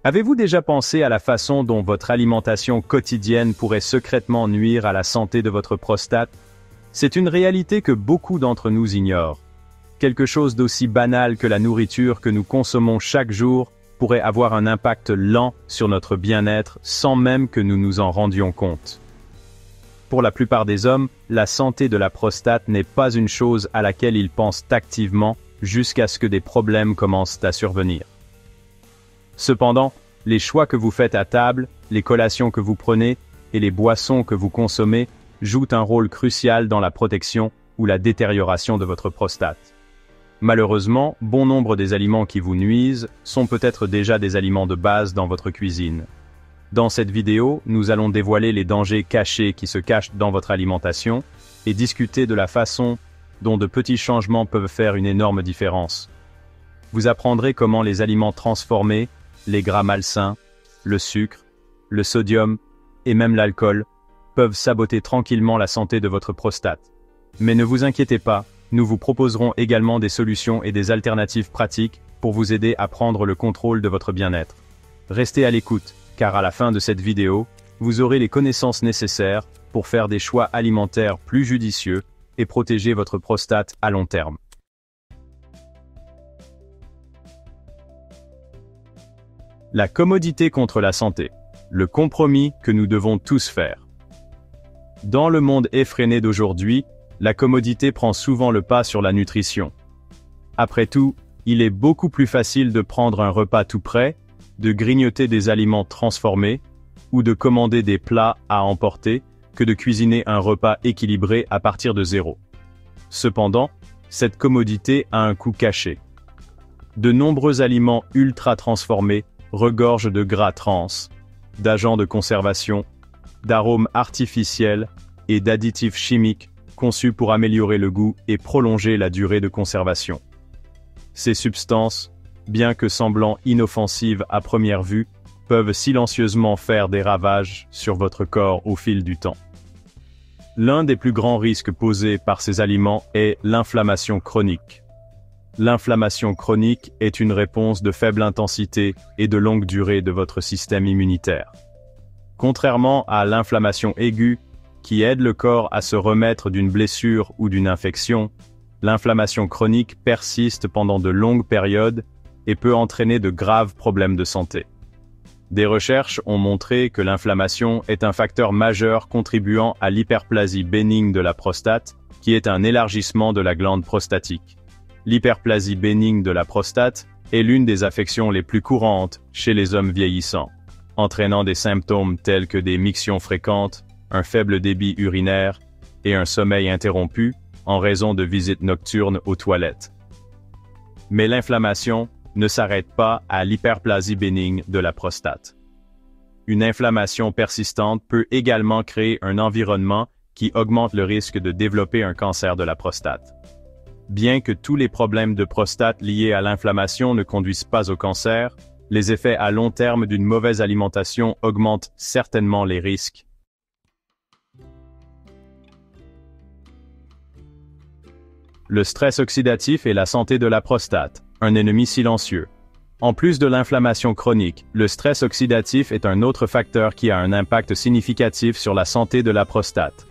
Avez-vous déjà pensé à la façon dont votre alimentation quotidienne pourrait secrètement nuire à la santé de votre prostate? C'est une réalité que beaucoup d'entre nous ignorent. Quelque chose d'aussi banal que la nourriture que nous consommons chaque jour pourrait avoir un impact lent sur notre bien-être sans même que nous nous en rendions compte. Pour la plupart des hommes, la santé de la prostate n'est pas une chose à laquelle ils pensent activement jusqu'à ce que des problèmes commencent à survenir. Cependant, les choix que vous faites à table, les collations que vous prenez et les boissons que vous consommez jouent un rôle crucial dans la protection ou la détérioration de votre prostate. Malheureusement, bon nombre des aliments qui vous nuisent sont peut-être déjà des aliments de base dans votre cuisine. Dans cette vidéo, nous allons dévoiler les dangers cachés qui se cachent dans votre alimentation et discuter de la façon dont de petits changements peuvent faire une énorme différence. Vous apprendrez comment les aliments transformés, les gras malsains, le sucre, le sodium et même l'alcool peuvent saboter tranquillement la santé de votre prostate. Mais ne vous inquiétez pas, nous vous proposerons également des solutions et des alternatives pratiques pour vous aider à prendre le contrôle de votre bien-être. Restez à l'écoute, car à la fin de cette vidéo, vous aurez les connaissances nécessaires pour faire des choix alimentaires plus judicieux et protéger votre prostate à long terme. La commodité contre la santé. Le compromis que nous devons tous faire. Dans le monde effréné d'aujourd'hui, la commodité prend souvent le pas sur la nutrition. Après tout, il est beaucoup plus facile de prendre un repas tout prêt, de grignoter des aliments transformés, ou de commander des plats à emporter, que de cuisiner un repas équilibré à partir de zéro. Cependant, cette commodité a un coût caché. De nombreux aliments ultra transformés regorgent de gras trans, d'agents de conservation, d'arômes artificiels et d'additifs chimiques conçus pour améliorer le goût et prolonger la durée de conservation. Ces substances, bien que semblant inoffensives à première vue, peuvent silencieusement faire des ravages sur votre corps au fil du temps. L'un des plus grands risques posés par ces aliments est l'inflammation chronique. L'inflammation chronique est une réponse de faible intensité et de longue durée de votre système immunitaire. Contrairement à l'inflammation aiguë, qui aide le corps à se remettre d'une blessure ou d'une infection, l'inflammation chronique persiste pendant de longues périodes et peut entraîner de graves problèmes de santé. Des recherches ont montré que l'inflammation est un facteur majeur contribuant à l'hyperplasie bénigne de la prostate, qui est un élargissement de la glande prostatique. L'hyperplasie bénigne de la prostate est l'une des affections les plus courantes chez les hommes vieillissants, entraînant des symptômes tels que des mictions fréquentes, un faible débit urinaire et un sommeil interrompu en raison de visites nocturnes aux toilettes. Mais l'inflammation ne s'arrête pas à l'hyperplasie bénigne de la prostate. Une inflammation persistante peut également créer un environnement qui augmente le risque de développer un cancer de la prostate. Bien que tous les problèmes de prostate liés à l'inflammation ne conduisent pas au cancer, les effets à long terme d'une mauvaise alimentation augmentent certainement les risques. Le stress oxydatif et la santé de la prostate, un ennemi silencieux. En plus de l'inflammation chronique, le stress oxydatif est un autre facteur qui a un impact significatif sur la santé de la prostate.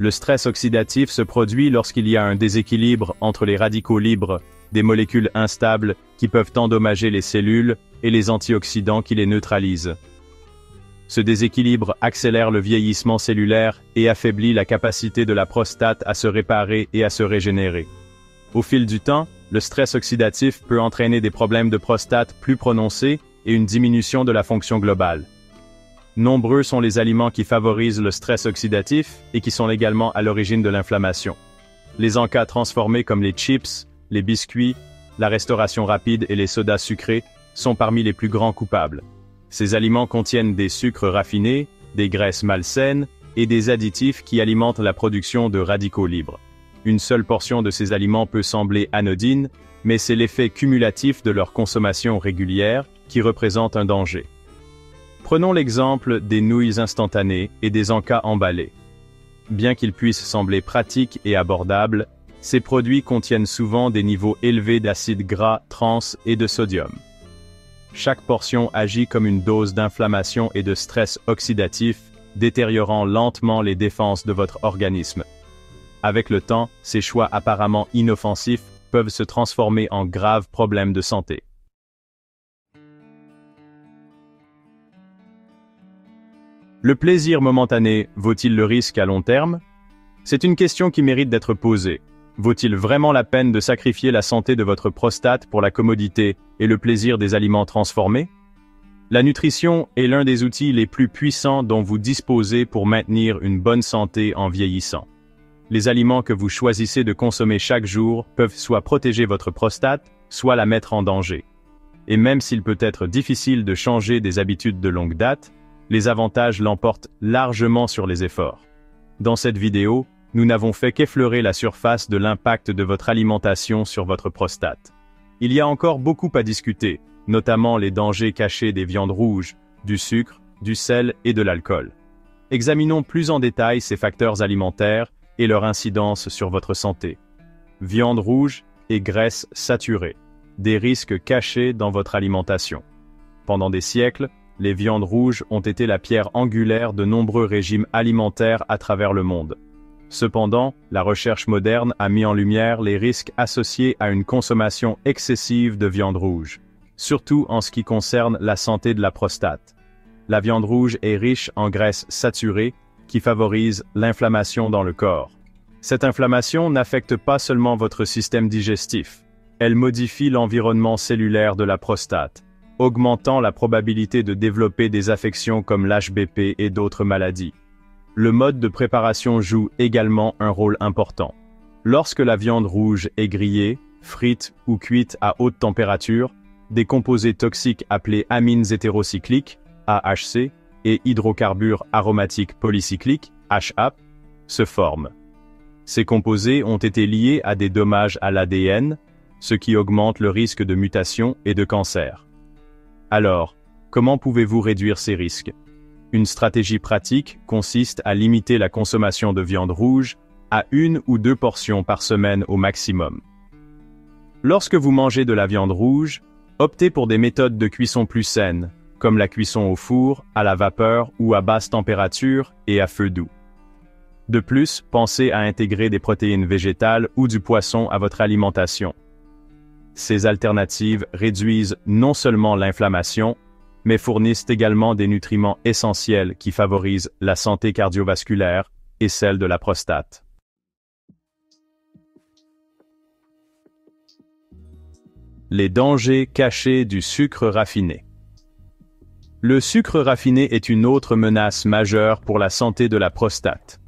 Le stress oxydatif se produit lorsqu'il y a un déséquilibre entre les radicaux libres, des molécules instables qui peuvent endommager les cellules, et les antioxydants qui les neutralisent. Ce déséquilibre accélère le vieillissement cellulaire et affaiblit la capacité de la prostate à se réparer et à se régénérer. Au fil du temps, le stress oxydatif peut entraîner des problèmes de prostate plus prononcés et une diminution de la fonction globale. Nombreux sont les aliments qui favorisent le stress oxydatif et qui sont également à l'origine de l'inflammation. Les encas transformés comme les chips, les biscuits, la restauration rapide et les sodas sucrés sont parmi les plus grands coupables. Ces aliments contiennent des sucres raffinés, des graisses malsaines et des additifs qui alimentent la production de radicaux libres. Une seule portion de ces aliments peut sembler anodine, mais c'est l'effet cumulatif de leur consommation régulière qui représente un danger. Prenons l'exemple des nouilles instantanées et des encas emballés. Bien qu'ils puissent sembler pratiques et abordables, ces produits contiennent souvent des niveaux élevés d'acides gras trans et de sodium. chaque portion agit comme une dose d'inflammation et de stress oxydatif, détériorant lentement les défenses de votre organisme. Avec le temps, ces choix apparemment inoffensifs peuvent se transformer en graves problèmes de santé. Le plaisir momentané vaut-il le risque à long terme? C'est une question qui mérite d'être posée. Vaut-il vraiment la peine de sacrifier la santé de votre prostate pour la commodité et le plaisir des aliments transformés? La nutrition est l'un des outils les plus puissants dont vous disposez pour maintenir une bonne santé en vieillissant. Les aliments que vous choisissez de consommer chaque jour peuvent soit protéger votre prostate, soit la mettre en danger. Et même s'il peut être difficile de changer des habitudes de longue date, les avantages l'emportent largement sur les efforts. Dans cette vidéo, nous n'avons fait qu'effleurer la surface de l'impact de votre alimentation sur votre prostate. Il y a encore beaucoup à discuter, notamment les dangers cachés des viandes rouges, du sucre, du sel et de l'alcool. Examinons plus en détail ces facteurs alimentaires et leur incidence sur votre santé. Viande rouge et graisse saturée, des risques cachés dans votre alimentation. Pendant des siècles, les viandes rouges ont été la pierre angulaire de nombreux régimes alimentaires à travers le monde. Cependant, la recherche moderne a mis en lumière les risques associés à une consommation excessive de viande rouge, surtout en ce qui concerne la santé de la prostate. La viande rouge est riche en graisse saturée, qui favorise l'inflammation dans le corps. Cette inflammation n'affecte pas seulement votre système digestif, elle modifie l'environnement cellulaire de la prostate, augmentant la probabilité de développer des affections comme l'HBP et d'autres maladies. Le mode de préparation joue également un rôle important. Lorsque la viande rouge est grillée, frite ou cuite à haute température, des composés toxiques appelés amines hétérocycliques, AHC, et hydrocarbures aromatiques polycycliques, HAP, se forment. Ces composés ont été liés à des dommages à l'ADN, ce qui augmente le risque de mutation et de cancer. Alors, comment pouvez-vous réduire ces risques? Une stratégie pratique consiste à limiter la consommation de viande rouge à 1 ou 2 portions par semaine au maximum. Lorsque vous mangez de la viande rouge, optez pour des méthodes de cuisson plus saines, comme la cuisson au four, à la vapeur ou à basse température et à feu doux. De plus, pensez à intégrer des protéines végétales ou du poisson à votre alimentation. Ces alternatives réduisent non seulement l'inflammation, mais fournissent également des nutriments essentiels qui favorisent la santé cardiovasculaire et celle de la prostate. Les dangers cachés du sucre raffiné. Le sucre raffiné est une autre menace majeure pour la santé de la prostate.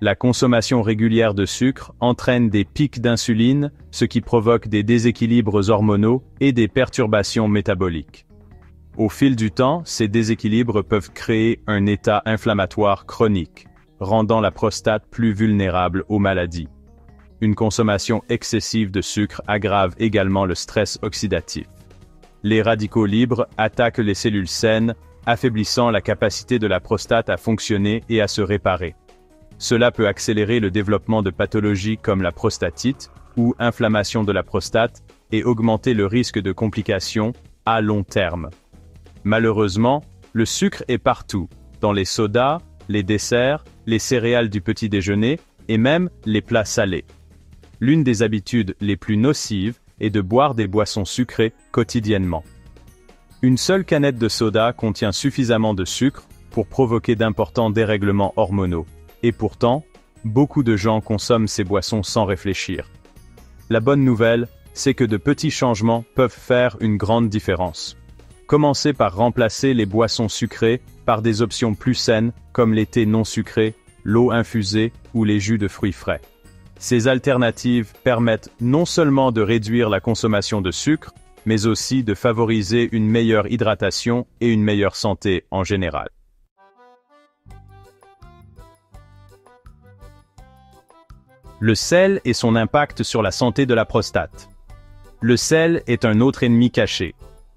La consommation régulière de sucre entraîne des pics d'insuline, ce qui provoque des déséquilibres hormonaux et des perturbations métaboliques. Au fil du temps, ces déséquilibres peuvent créer un état inflammatoire chronique, rendant la prostate plus vulnérable aux maladies. Une consommation excessive de sucre aggrave également le stress oxydatif. Les radicaux libres attaquent les cellules saines, affaiblissant la capacité de la prostate à fonctionner et à se réparer. Cela peut accélérer le développement de pathologies comme la prostatite ou inflammation de la prostate et augmenter le risque de complications à long terme. Malheureusement, le sucre est partout, dans les sodas, les desserts, les céréales du petit déjeuner et même les plats salés. L'une des habitudes les plus nocives est de boire des boissons sucrées quotidiennement. Une seule canette de soda contient suffisamment de sucre pour provoquer d'importants dérèglements hormonaux. Et pourtant, beaucoup de gens consomment ces boissons sans réfléchir. La bonne nouvelle, c'est que de petits changements peuvent faire une grande différence. Commencez par remplacer les boissons sucrées par des options plus saines comme les thés non sucrés, l'eau infusée ou les jus de fruits frais. Ces alternatives permettent non seulement de réduire la consommation de sucre, mais aussi de favoriser une meilleure hydratation et une meilleure santé en général. Le sel et son impact sur la santé de la prostate. Le sel est un autre ennemi caché.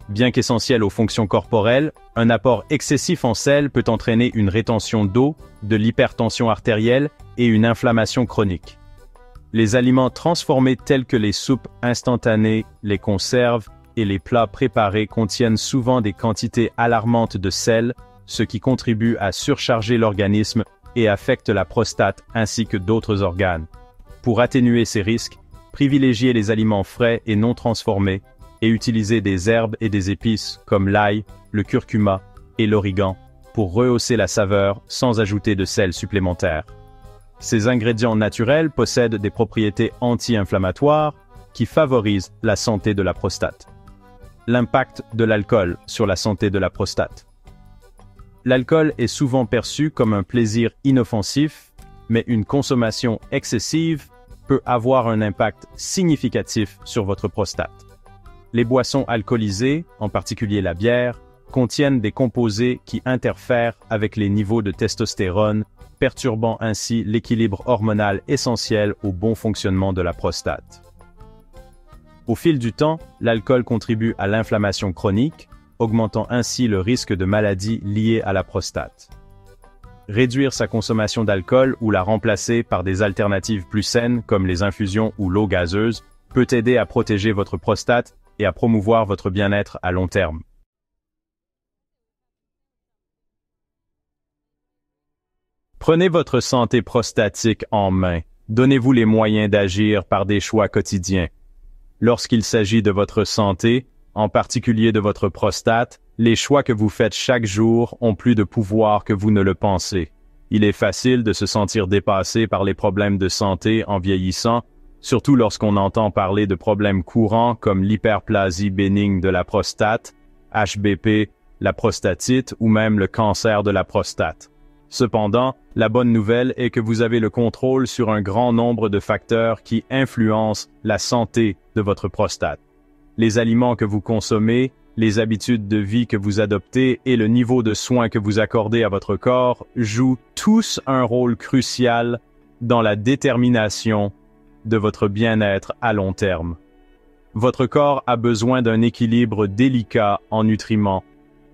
Bien qu'essentiel aux fonctions corporelles, un apport excessif en sel peut entraîner une rétention d'eau, de l'hypertension artérielle et une inflammation chronique. Les aliments transformés tels que les soupes instantanées, les conserves et les plats préparés contiennent souvent des quantités alarmantes de sel, ce qui contribue à surcharger l'organisme et affecte la prostate ainsi que d'autres organes. Pour atténuer ces risques, privilégiez les aliments frais et non transformés et utilisez des herbes et des épices comme l'ail, le curcuma et l'origan pour rehausser la saveur sans ajouter de sel supplémentaire. Ces ingrédients naturels possèdent des propriétés anti-inflammatoires qui favorisent la santé de la prostate. L'impact de l'alcool sur la santé de la prostate. L'alcool est souvent perçu comme un plaisir inoffensif, mais une consommation excessive peut avoir un impact significatif sur votre prostate. Les boissons alcoolisées, en particulier la bière, contiennent des composés qui interfèrent avec les niveaux de testostérone, perturbant ainsi l'équilibre hormonal essentiel au bon fonctionnement de la prostate. Au fil du temps, l'alcool contribue à l'inflammation chronique, augmentant ainsi le risque de maladies liées à la prostate. Réduire sa consommation d'alcool ou la remplacer par des alternatives plus saines comme les infusions ou l'eau gazeuse peut aider à protéger votre prostate et à promouvoir votre bien-être à long terme. Prenez votre santé prostatique en main. Donnez-vous les moyens d'agir par des choix quotidiens. Lorsqu'il s'agit de votre santé, en particulier de votre prostate, les choix que vous faites chaque jour ont plus de pouvoir que vous ne le pensez. Il est facile de se sentir dépassé par les problèmes de santé en vieillissant, surtout lorsqu'on entend parler de problèmes courants comme l'hyperplasie bénigne de la prostate, HBP, la prostatite ou même le cancer de la prostate. Cependant, la bonne nouvelle est que vous avez le contrôle sur un grand nombre de facteurs qui influencent la santé de votre prostate. Les aliments que vous consommez, les habitudes de vie que vous adoptez et le niveau de soins que vous accordez à votre corps jouent tous un rôle crucial dans la détermination de votre bien-être à long terme. Votre corps a besoin d'un équilibre délicat en nutriments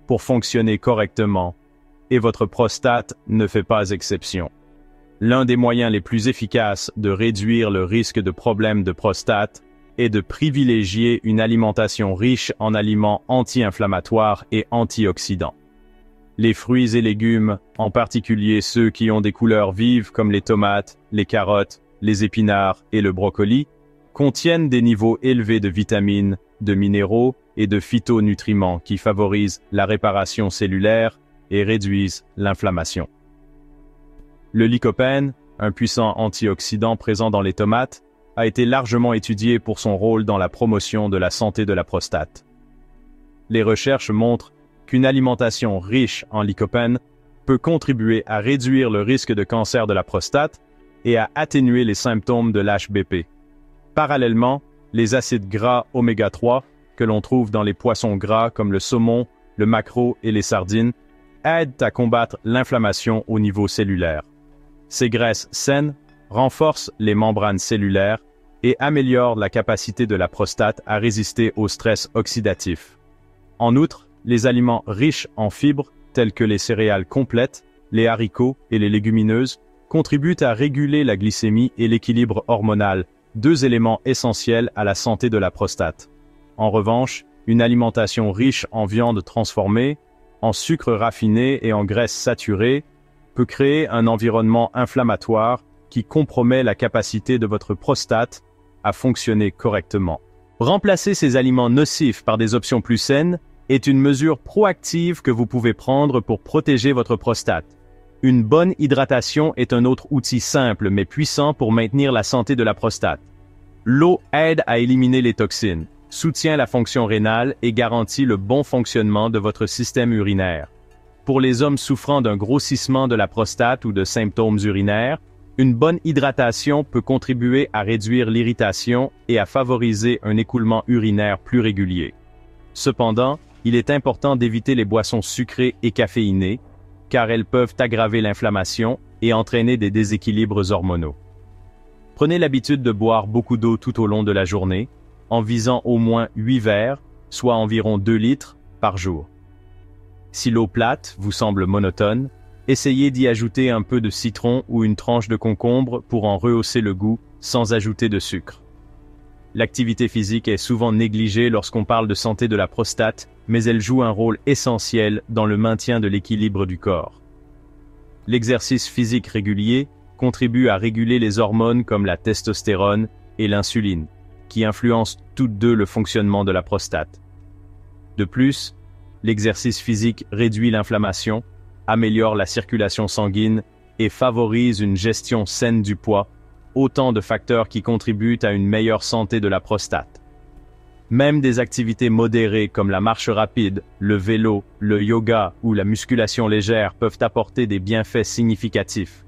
pour fonctionner correctement, et votre prostate ne fait pas exception. L'un des moyens les plus efficaces de réduire le risque de problèmes de prostate est de privilégier une alimentation riche en aliments anti-inflammatoires et antioxydants. Les fruits et légumes, en particulier ceux qui ont des couleurs vives comme les tomates, les carottes, les épinards et le brocoli, contiennent des niveaux élevés de vitamines, de minéraux et de phytonutriments qui favorisent la réparation cellulaire et réduisent l'inflammation. Le lycopène, un puissant antioxydant présent dans les tomates, a été largement étudié pour son rôle dans la promotion de la santé de la prostate. Les recherches montrent qu'une alimentation riche en lycopène peut contribuer à réduire le risque de cancer de la prostate et à atténuer les symptômes de l'HBP. Parallèlement, les acides gras oméga 3, que l'on trouve dans les poissons gras comme le saumon, le maquereau et les sardines, aident à combattre l'inflammation au niveau cellulaire. Ces graisses saines renforcent les membranes cellulaires et améliorent la capacité de la prostate à résister au stress oxydatif. En outre, les aliments riches en fibres, tels que les céréales complètes, les haricots et les légumineuses, contribuent à réguler la glycémie et l'équilibre hormonal, deux éléments essentiels à la santé de la prostate. En revanche, une alimentation riche en viande transformée, en sucre raffiné et en graisses saturées, peut créer un environnement inflammatoire qui compromet la capacité de votre prostate à fonctionner correctement. Remplacer ces aliments nocifs par des options plus saines est une mesure proactive que vous pouvez prendre pour protéger votre prostate. Une bonne hydratation est un autre outil simple mais puissant pour maintenir la santé de la prostate. L'eau aide à éliminer les toxines, soutient la fonction rénale et garantit le bon fonctionnement de votre système urinaire. Pour les hommes souffrant d'un grossissement de la prostate ou de symptômes urinaires, une bonne hydratation peut contribuer à réduire l'irritation et à favoriser un écoulement urinaire plus régulier. Cependant, il est important d'éviter les boissons sucrées et caféinées, car elles peuvent aggraver l'inflammation et entraîner des déséquilibres hormonaux. Prenez l'habitude de boire beaucoup d'eau tout au long de la journée, en visant au moins 8 verres, soit environ 2 litres, par jour. Si l'eau plate vous semble monotone, essayez d'y ajouter un peu de citron ou une tranche de concombre pour en rehausser le goût sans ajouter de sucre. L'activité physique est souvent négligée lorsqu'on parle de santé de la prostate, mais elle joue un rôle essentiel dans le maintien de l'équilibre du corps. L'exercice physique régulier contribue à réguler les hormones comme la testostérone et l'insuline, qui influencent toutes deux le fonctionnement de la prostate. De plus, l'exercice physique réduit l'inflammation, améliore la circulation sanguine et favorise une gestion saine du poids, autant de facteurs qui contribuent à une meilleure santé de la prostate. Même des activités modérées comme la marche rapide, le vélo, le yoga ou la musculation légère peuvent apporter des bienfaits significatifs.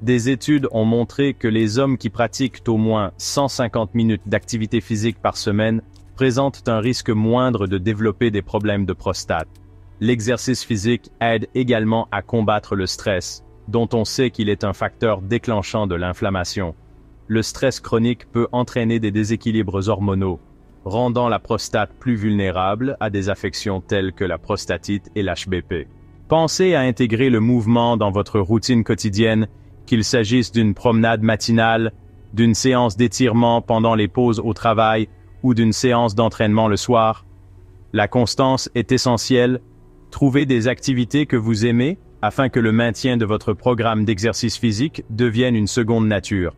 Des études ont montré que les hommes qui pratiquent au moins 150 minutes d'activité physique par semaine présentent un risque moindre de développer des problèmes de prostate. L'exercice physique aide également à combattre le stress, dont on sait qu'il est un facteur déclenchant de l'inflammation. Le stress chronique peut entraîner des déséquilibres hormonaux, rendant la prostate plus vulnérable à des affections telles que la prostatite et l'HBP. Pensez à intégrer le mouvement dans votre routine quotidienne, qu'il s'agisse d'une promenade matinale, d'une séance d'étirement pendant les pauses au travail ou d'une séance d'entraînement le soir. La constance est essentielle. Trouvez des activités que vous aimez afin que le maintien de votre programme d'exercice physique devienne une seconde nature.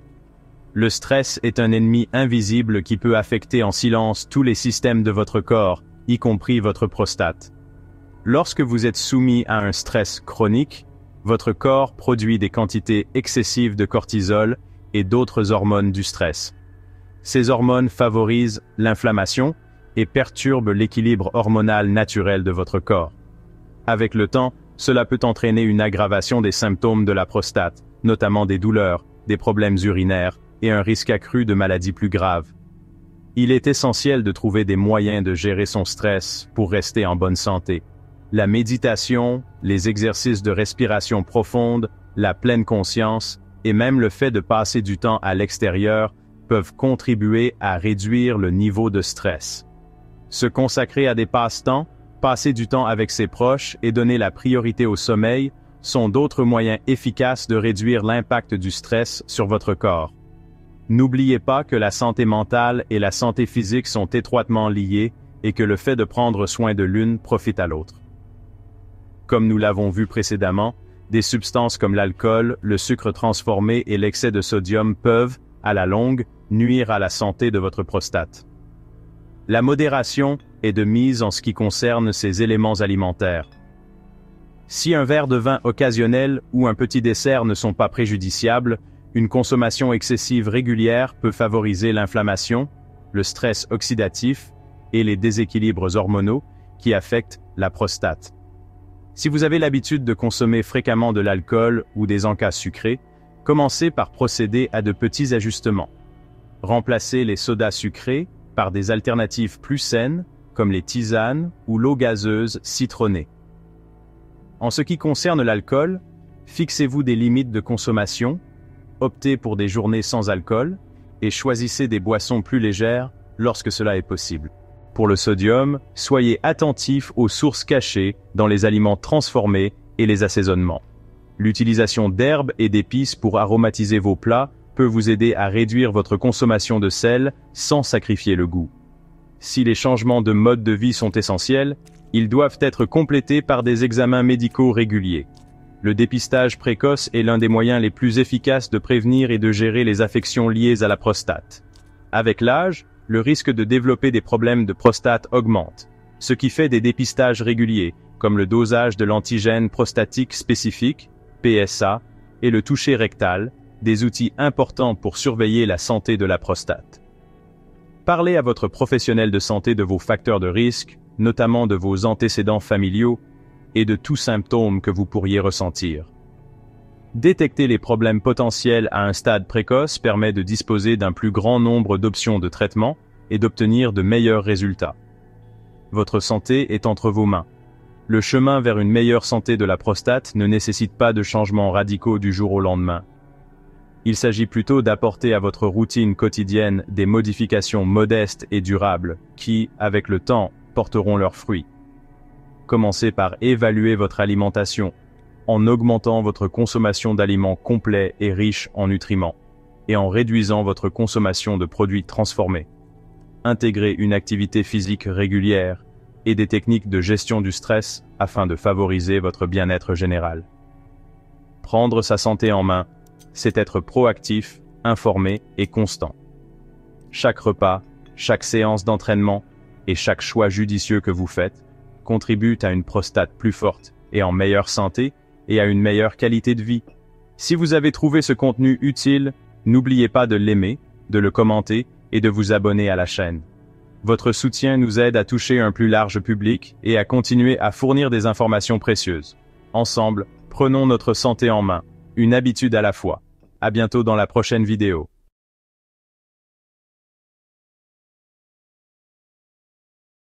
Le stress est un ennemi invisible qui peut affecter en silence tous les systèmes de votre corps, y compris votre prostate. Lorsque vous êtes soumis à un stress chronique, votre corps produit des quantités excessives de cortisol et d'autres hormones du stress. Ces hormones favorisent l'inflammation et perturbent l'équilibre hormonal naturel de votre corps. Avec le temps, cela peut entraîner une aggravation des symptômes de la prostate, notamment des douleurs, des problèmes urinaires et un risque accru de maladies plus graves. Il est essentiel de trouver des moyens de gérer son stress pour rester en bonne santé. La méditation, les exercices de respiration profonde, la pleine conscience et même le fait de passer du temps à l'extérieur peuvent contribuer à réduire le niveau de stress. Se consacrer à des passe-temps, passer du temps avec ses proches et donner la priorité au sommeil sont d'autres moyens efficaces de réduire l'impact du stress sur votre corps. N'oubliez pas que la santé mentale et la santé physique sont étroitement liées et que le fait de prendre soin de l'une profite à l'autre. Comme nous l'avons vu précédemment, des substances comme l'alcool, le sucre transformé et l'excès de sodium peuvent, à la longue, nuire à la santé de votre prostate. La modération est de mise en ce qui concerne ces éléments alimentaires. Si un verre de vin occasionnel ou un petit dessert ne sont pas préjudiciables, une consommation excessive régulière peut favoriser l'inflammation, le stress oxydatif et les déséquilibres hormonaux qui affectent la prostate. Si vous avez l'habitude de consommer fréquemment de l'alcool ou des encas sucrés, commencez par procéder à de petits ajustements. Remplacez les sodas sucrés par des alternatives plus saines, comme les tisanes ou l'eau gazeuse citronnée. En ce qui concerne l'alcool, fixez-vous des limites de consommation, optez pour des journées sans alcool et choisissez des boissons plus légères lorsque cela est possible. Pour le sodium, soyez attentif aux sources cachées dans les aliments transformés et les assaisonnements. L'utilisation d'herbes et d'épices pour aromatiser vos plats peut vous aider à réduire votre consommation de sel sans sacrifier le goût. Si les changements de mode de vie sont essentiels, ils doivent être complétés par des examens médicaux réguliers. Le dépistage précoce est l'un des moyens les plus efficaces de prévenir et de gérer les affections liées à la prostate. Avec l'âge, le risque de développer des problèmes de prostate augmente, ce qui fait des dépistages réguliers, comme le dosage de l'antigène prostatique spécifique, PSA, et le toucher rectal, des outils importants pour surveiller la santé de la prostate. Parlez à votre professionnel de santé de vos facteurs de risque, notamment de vos antécédents familiaux, et de tout symptôme que vous pourriez ressentir. Détecter les problèmes potentiels à un stade précoce permet de disposer d'un plus grand nombre d'options de traitement et d'obtenir de meilleurs résultats. Votre santé est entre vos mains. Le chemin vers une meilleure santé de la prostate ne nécessite pas de changements radicaux du jour au lendemain. Il s'agit plutôt d'apporter à votre routine quotidienne des modifications modestes et durables qui, avec le temps, porteront leurs fruits. Commencez par évaluer votre alimentation en augmentant votre consommation d'aliments complets et riches en nutriments, et en réduisant votre consommation de produits transformés. intégrer une activité physique régulière et des techniques de gestion du stress afin de favoriser votre bien-être général. Prendre sa santé en main, c'est être proactif, informé et constant. Chaque repas, chaque séance d'entraînement et chaque choix judicieux que vous faites contribuent à une prostate plus forte et en meilleure santé et à une meilleure qualité de vie. Si vous avez trouvé ce contenu utile, n'oubliez pas de l'aimer, de le commenter et de vous abonner à la chaîne. Votre soutien nous aide à toucher un plus large public et à continuer à fournir des informations précieuses. Ensemble, prenons notre santé en main, une habitude à la fois. À bientôt dans la prochaine vidéo.